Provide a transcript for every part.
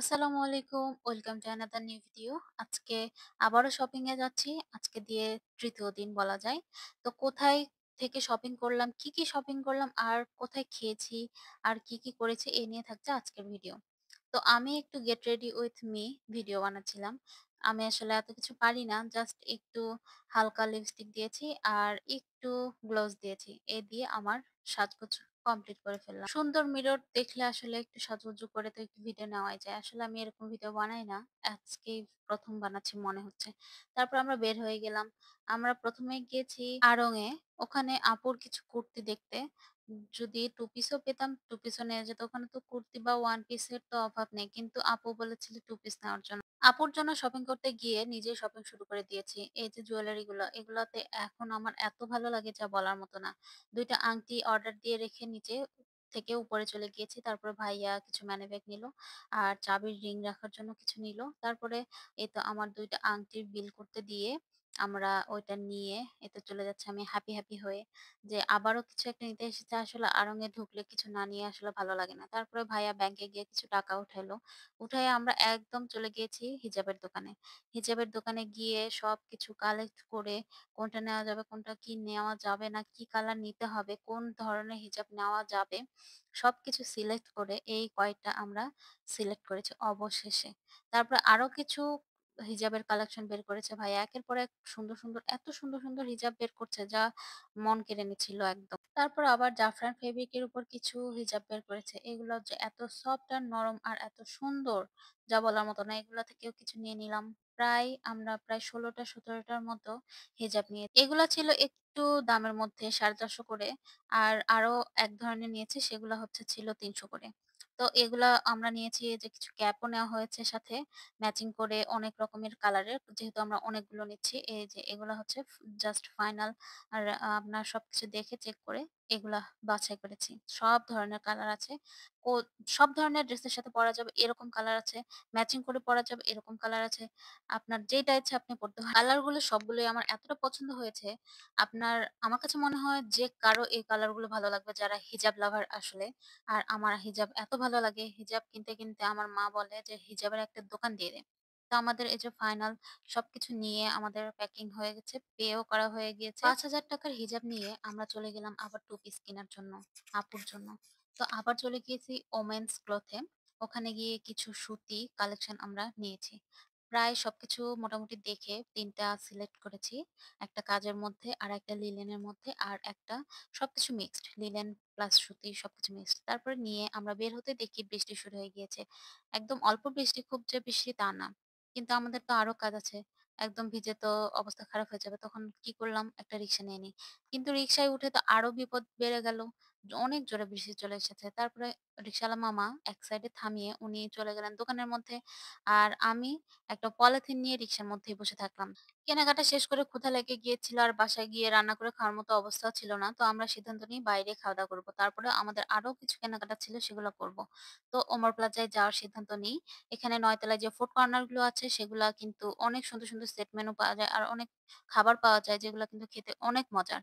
আসসালামু আলাইকুম। Welcome to another new video. আজকে আবারও শপিং এ যাচ্ছি। আজকে দিয়ে তৃতীয় দিন বলা যায়। তো কোথায় থেকে শপিং করলাম, কি শপিং করলাম আর কোথায় খেয়েছি আর কি করেছি এই নিয়ে থাকছে আজকের ভিডিও। তো আমি একটু get ready with me video বানাচ্ছিলাম। আমি আসলে এত কিছু পারি না। জাস্ট একটু হালকা লিপস্টিক দিয়েছি আর একটু গ্লোজ দিয়েছি। এ দিয়ে আমার সাজগোজ কমপ্লিট করে ফেললাম। সুন্দর মিরর দেখলে আসলে একটু সাজুগুজু করে তো একটু ভিডিও নেওয়াই যায়। আসলে আমি এরকম ভিডিও বানাই না। আজকেই ১ম বানাচ্ছি মনে হচ্ছে। তারপর আমরা বের হয়ে গেলাম। আমরা ১ম এ গিয়েছি আড়ং-এ। ওখানে আপুর কিছু কুর্তি দেখতে। যদি 2 পিসও পেতাম 2 পিসও নেয়া যেত। ওখানে তো কুর্তি বা 1 পিসের তো অভাব নেই। কিন্তু আপু বলেছিল 2 পিস নেওয়ার জন্য। আপুর জন্য শপিং করতে গিয়ে নিজেই শপিং শুরু করে দিয়েছি। এই যে জুয়েলারি গুলো, এগুলাতে এখন আমার এত ভালো লাগে যা বলার মতো না। ২ টা আংটি অর্ডার দিয়ে রেখে নিচে থেকে উপরে চলে গিয়েছি। তারপরে ভাইয়া কিছু মানি ব্যাগ নিল। আর চাবির রিং রাখার জন্য কিছু নিল। তারপরে এই তো আমার ২ টা আংটির বিল করতে দিয়ে আমরা ওইটা নিয়ে এতে চলে যাচ্ছি আমি হ্যাপি হয়ে। যে আবারও কিছু একটা নিতে এসেছে। আসলে আড়ং এ ঢুকলে কিছু না নিয়ে আসলে ভালো লাগে না। তারপরে ভাইয়া ব্যাংকে গিয়ে কিছু টাকা উঠাইলো। উঠায়ে আমরা একদম চলে গিয়েছি হিজাবের দোকানে। হিজাবের দোকানে গিয়ে সবকিছু কালেক্ট করে কোনটা নেওয়া যাবে, কোনটা কি নেওয়া যাবে না, কি কালার নিতে হবে, কোন ধরনের হিজাব নেওয়া যাবে, সবকিছু সিলেক্ট করে এই কয়েকটা আমরা সিলেক্ট করেছি অবশেষে। তারপরে আরো কিছু হিজাবের কালেকশন বের করেছে ভাইয়া। একের পর এক এত সুন্দর হিজাব বের করছে যা মন কেড়ে নিচ্ছিল একদম। তারপর আবার জাফরান ফেব্রিকের উপর কিছু হিজাব বের করেছে। এগুলো যে এত সফট আর নরম আর এত সুন্দর যা বলার মতো না। এগুলা থেকেও কিছু নিয়ে নিলাম। আমরা প্রায় ১৬ টা ১৭ টার মতো হিজাব নিয়ে এগুলা ছিল একটু দামের মধ্যে ৪৫০ করে। আর আরো এক ধরনের নিয়েছি সেগুলা ছিল ৩০০ করে। তো এগুলা আমরা নিয়েছি এই যে কিছু ক্যাপও নেওয়া হয়েছে সাথে ম্যাচিং করে অনেক রকমের কালারের। যেহেতু আমরা অনেকগুলো নিচ্ছি এই যে এগুলা জাস্ট ফাইনাল আর আপনার সবকিছু দেখে চেক করে এগুলা বাছাই করেছি। সব ধরনের কালার আছে। কো সব ধরনের ড্রেসের সাথে পরা যাবে এরকম কালার আছে। ম্যাচিং করে পরা যাবে এরকম কালার আছে। আপনার যেটা ইচ্ছা আপনি পড়তে পারেন। কালার গুলো সবগুলোই আমার এতটা পছন্দ হয়েছে। আপনার আমার কাছে মনে হয় যে কারো এই কালার গুলো ভালো লাগবে যারা হিজাব লাভার আসলে। আর আমার হিজাব এত ভালো লাগে হিজাব কিনতে আমার মা বলে যে হিজাবের একটা দোকান দিয়ে দে। তো আমাদের এই যে ফাইনাল সবকিছু নিয়ে আমাদের প্যাকিং হয়ে গেছে, পেও করা হয়ে গিয়েছে। ৳৫,০০০ র হিজাব নিয়ে আমরা চলে গেলাম আবার 2 পিস কেনার জন্য, আপুর জন্য। তো আবার চলে গিয়েছি ওমেন্স ক্লথ এ। ওখানে গিয়ে কিছু সুতি কালেকশন আমরা নিয়েছি। প্রায় সবকিছু মোটামুটি দেখে ৩ টা সিলেক্ট করেছি। একটা কাজের মধ্যে, আরেকটা লিলেনের মধ্যে, আর একটা সবকিছু মিক্সড। লিলেন প্লাস সুতি সবকিছু মিক্সড। তারপরে নিয়ে আমরা বের হতে দেখি বৃষ্টি শুরু হয়ে গিয়েছে। একদম অল্প বৃষ্টি, খুব যে বৃষ্টি তা না। কিন্তু আমাদের তো আরো কাজ আছে। একদম ভিজে তো অবস্থা খারাপ হয়ে যাবে। তখন কি করলাম? একটা রিক্সা নিয়ে নিই। কিন্তু রিক্সায় উঠে তো আরো বিপদ বেড়ে গেল। অনেক জোরে বৃষ্টি চলে এসেছে। তারপরে রিক্শাওয়ালা মামা এক সাইডে থামিয়ে উনি চলে গেলেন দোকানের মধ্যে। আর আমি একটা পলিথিন নিয়ে রিক্সার মধ্যেই বসে থাকলাম। কেনাকাটা শেষ করে ক্ষুধা লেগে গিয়েছিল আর বাসায় গিয়ে রান্না করে খাওয়ার মতো অবস্থাও ছিল না। তো আমরা সিদ্ধান্ত নিই বাইরে খাওয়া-দাওয়া করব। তারপরে আমাদের আরো কিছু কেনাকাটা ছিল সেগুলো করব। তো ওমর প্লাজায় যাওয়ার সিদ্ধান্ত নিই। এখানে ৯ তলায় যে ফুড কর্নার গুলো আছে সেগুলা কিন্তু অনেক সুন্দর সেট মেনু পাওয়া যায়। আর অনেক খাবার পাওয়া যায় যেগুলা কিন্তু খেতে অনেক মজার।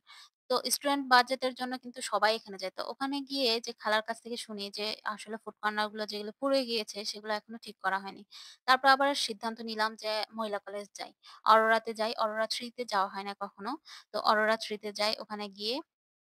তো স্টুডেন্ট বাজেটের জন্য কিন্তু সবাই এখানে যায়। তো ওখানে গিয়ে যে খালার কাছ থেকে শুনি যে আসলে ফুড কর্নার গুলো যেগুলো পুড়ে গিয়েছে সেগুলো এখনো ঠিক করা হয়নি। তারপর আবার সিদ্ধান্ত নিলাম যে মহিলা কলেজ যাই। অরোরাতে যাই। অরোরা 3 তে যাওয়া হয় না কখনো। তো অরোরা 3 তে যাই। ওখানে গিয়ে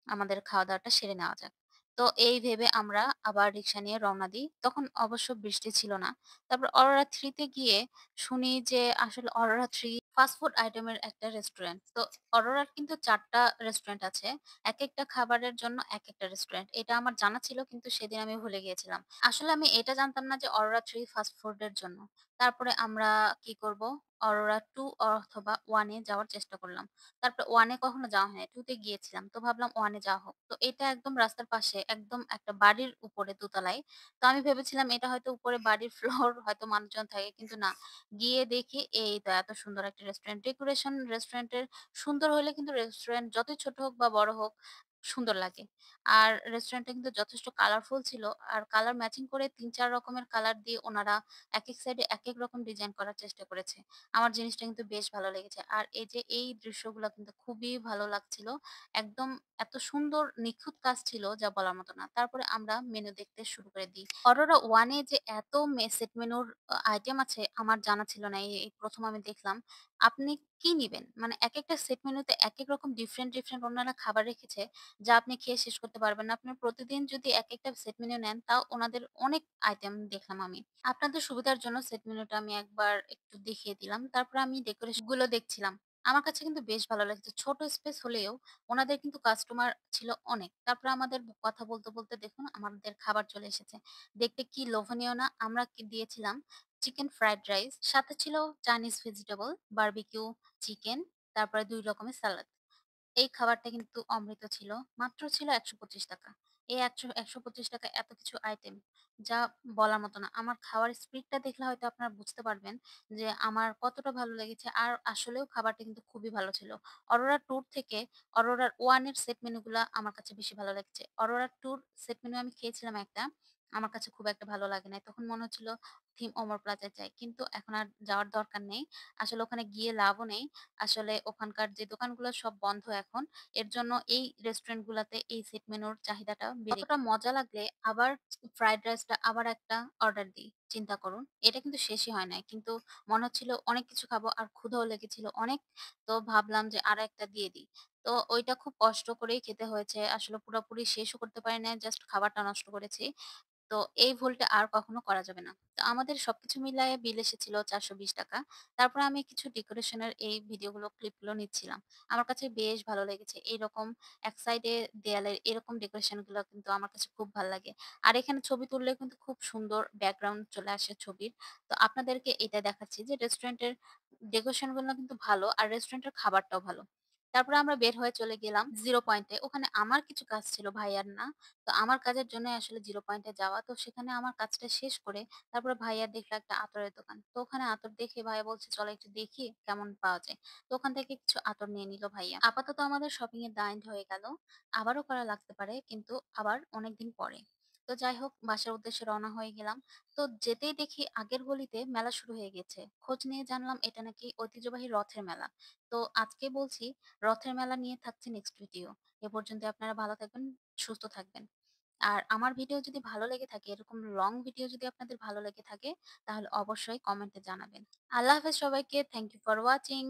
আমাদের খাওয়া-দাওয়াটা সেরে নেওয়া যাক। তো এই ভেবে আমরা আবার রিক্সা নিয়ে রওনা দিই। তখন অবশ্য বৃষ্টি ছিল না। তারপর অরোরা 3 তে গিয়ে শুনি যে আসলে অরোরা 3 ফাস্ট ফুড আইটেমের একটা রেস্টুরেন্ট। তো অরোরার কিন্তু ৪ টা রেস্টুরেন্ট আছে। একেকটা খাবারের জন্য একেকটা রেস্টুরেন্ট। এটা আমার জানা ছিল কিন্তু সেদিন আমি ভুলে গিয়েছিলাম। আসলে আমি এটা জানতাম না যে অরোরা 3 ফাস্ট ফুডের জন্য। তারপরে আমরা কি করব? অরোরা 2 অথবা 1 এ যাওয়ার চেষ্টা করলাম। তারপর 1 এ কখনো যাওয়া হয়নি। 2 তে গিয়েছিলাম। তো ভাবলাম 1 এ যাওয়া হোক। তো এটা একদম রাস্তার পাশে একদম একটা বাড়ির উপরে দোতলায়। তো আমি ভেবেছিলাম এটা হয়তো উপরে বাড়ির ফ্লোর হয়তো মানুষজন থাকে। কিন্তু না। গিয়ে দেখি এই তো এত সুন্দর একটা রেস্টুরেন্ট। ডেকোরেশন রেস্টুরেন্টের সুন্দর হলে কিন্তু রেস্টুরেন্ট যতই ছোট হোক বা বড় হোক সুন্দর লাগে। আর রেস্টুরেন্টটা কিন্তু যথেষ্ট কালারফুল ছিল। আর কালার ম্যাচিং করে ৩-৪ রকমের কালার দিয়ে ওনারা একেক সাইডে একেক রকম ডিজাইন করার চেষ্টা করেছে। আমার জিনিসটা কিন্তু বেশ ভালো লেগেছে। আর এই যে এই দৃশ্যগুলা কিন্তু খুবই ভালো লাগছিল। একদম এত সুন্দর নিখুঁত কাজ ছিল যা বলার মতো না। তারপরে আমরা মেনু দেখতে শুরু করে দিই। অরোরা ওয়ান এ যে এত সেট মেনুর আইটেম আছে আমার জানা ছিল না। এই ১ম আমি দেখলাম। আপনি কি নিবেন? মানে একেকটা সেট মেনুতে একেক রকম ডিফারেন্ট ওনারা খাবার রেখেছে, যা আপনি খেয়ে শেষ করতে পারবেন না। আপনার প্রতিদিন যদি একেকটা সেট মেনু নেন, তাও ওনাদের অনেক আইটেম দেখলাম আমি। আপনাদের সুবিধার জন্য সেট মেনুটা আমি একবার একটু দেখিয়ে দিলাম। তারপরে আমি ডেকোরেশন গুলো দেখছিলাম। আমার কাছে কিন্তু বেশ ভালো লাগছে। ছোট স্পেস হলেও ওনাদের কিন্তু কাস্টমার ছিল অনেক। তারপরে আমাদের কথা বলতে দেখুন আমাদের খাবার চলে এসেছে। দেখতে কি লোভনীয় না? আমরা কি দিয়েছিলাম চিকেন ফ্রাইড রাইস, সাথে ছিল চাইনিজ ভেজিটেবল, বারবিকিউ চিকেন, তারপরে ২ রকমের সালাদ। এই খাবারটা কিন্তু অমৃত ছিল। মাত্র ছিল ৳১২৫। এই ৳১২৫ এত কিছু আইটেম যা বলার মতো না। আমার খাওয়ার স্পিডটা দেখলে হয়তো আপনারা বুঝতে পারবেন যে আমার কতটা ভালো লেগেছে। আর আসলেও খাবারটা কিন্তু খুবই ভালো ছিল। অরোরা ট্যুর থেকে অরোরার 1 এর সেট মেনু গুলা আমার কাছে বেশি ভালো লেগেছে। অরোরা ট্যুর সেট মেনু আমি খেয়েছিলাম একটা। আমার কাছে খুব একটা ভালো লাগে নাই। তখন মনে হচ্ছিল থিম ওমর প্লাজায় যাই। কিন্তু এখন আর যাওয়ার দরকার নেই। আসলে ওখানে গিয়ে লাভও নেই। আসলে ওখানকার যে দোকানগুলো সব বন্ধ এখন। এর জন্য এই রেস্টুরেন্ট গুলাতে এই সেট মেনুর চাহিদাটা কতটা মজা লাগলে আবার ফ্রাইড রাইসটা আবার একটা অর্ডার দিই। চিন্তা করুন। এটা কিন্তু শেষই হয় নাই। কিন্তু মনে হচ্ছিল অনেক কিছু খাবো আর ক্ষুধাও লেগেছিল অনেক। তো ভাবলাম যে আরেকটা দিয়ে দিই। তো ওইটা খুব কষ্ট করেই খেতে হয়েছে। আসলে পুরাপুরি শেষও করতে পারি নাই। জাস্ট খাবারটা নষ্ট করেছি। তো এই ভুলটা আর কখনো করা যাবে না। তো আমাদের সবকিছু মিলায়ে বিল এসেছিল ৳৪২০। তারপরে আমি কিছু ডেকোরেশনের এই ভিডিওগুলো ক্লিপগুলো নিচ্ছিলাম। আমার কাছে বেশ ভালো লেগেছে। এইরকম এক সাইডে দেয়ালের এরকম ডেকোরেশন গুলো কিন্তু আমার কাছে খুব ভাল লাগে। আর এখানে ছবি তুললেও কিন্তু খুব সুন্দর ব্যাকগ্রাউন্ড চলে আসে ছবির। তো আপনাদেরকে এটা দেখাচ্ছি যে রেস্টুরেন্টের ডেকোরেশন গুলো কিন্তু ভালো আর রেস্টুরেন্টের খাবারটাও ভালো। তারপরে আমরা বের হয়ে চলে গেলাম জিরো পয়েন্টে। ওখানে আমার কিছু কাজ ছিল ভাইয়ার না। তো আমার কাজের জন্যই আসলে জিরো পয়েন্টে যাওয়া। তো সেখানে আমার কাজটা শেষ করে তারপরে ভাইয়া দেখলো একটা আতরের দোকান। তো ওখানে আতর দেখে ভাইয়া বলছে, "চলো একটু দেখি কেমন পাওয়া যায়।" তো ওখান থেকে কিছু আতর নিয়ে নিল ভাইয়া। আপাতত আমাদের শপিং এর দ্য এন্ড হয়ে গেল। আবারও করা লাগতে পারে কিন্তু আবার অনেকদিন পরে। তো যাই হোক বাসার উদ্দেশ্যে রওনা হয়ে গেলাম। তো যেতেই দেখি আগের গলিতে মেলা শুরু হয়ে গেছে। খোঁজ নিয়ে জানলাম এটা নাকি ঐতিহ্যবাহী রথের মেলা। তো আজকে বলছি রথের মেলা নিয়ে থাকছে নেক্সট ভিডিও। এ পর্যন্ত আপনারা ভালো থাকবেন, সুস্থ থাকবেন। আর আমার ভিডিও যদি ভালো লেগে থাকে, এরকম লং ভিডিও যদি আপনাদের ভালো লেগে থাকে, তাহলে অবশ্যই কমেন্টে জানাবেন। আল্লাহ হাফেজ সবাইকে। Thank you for watching.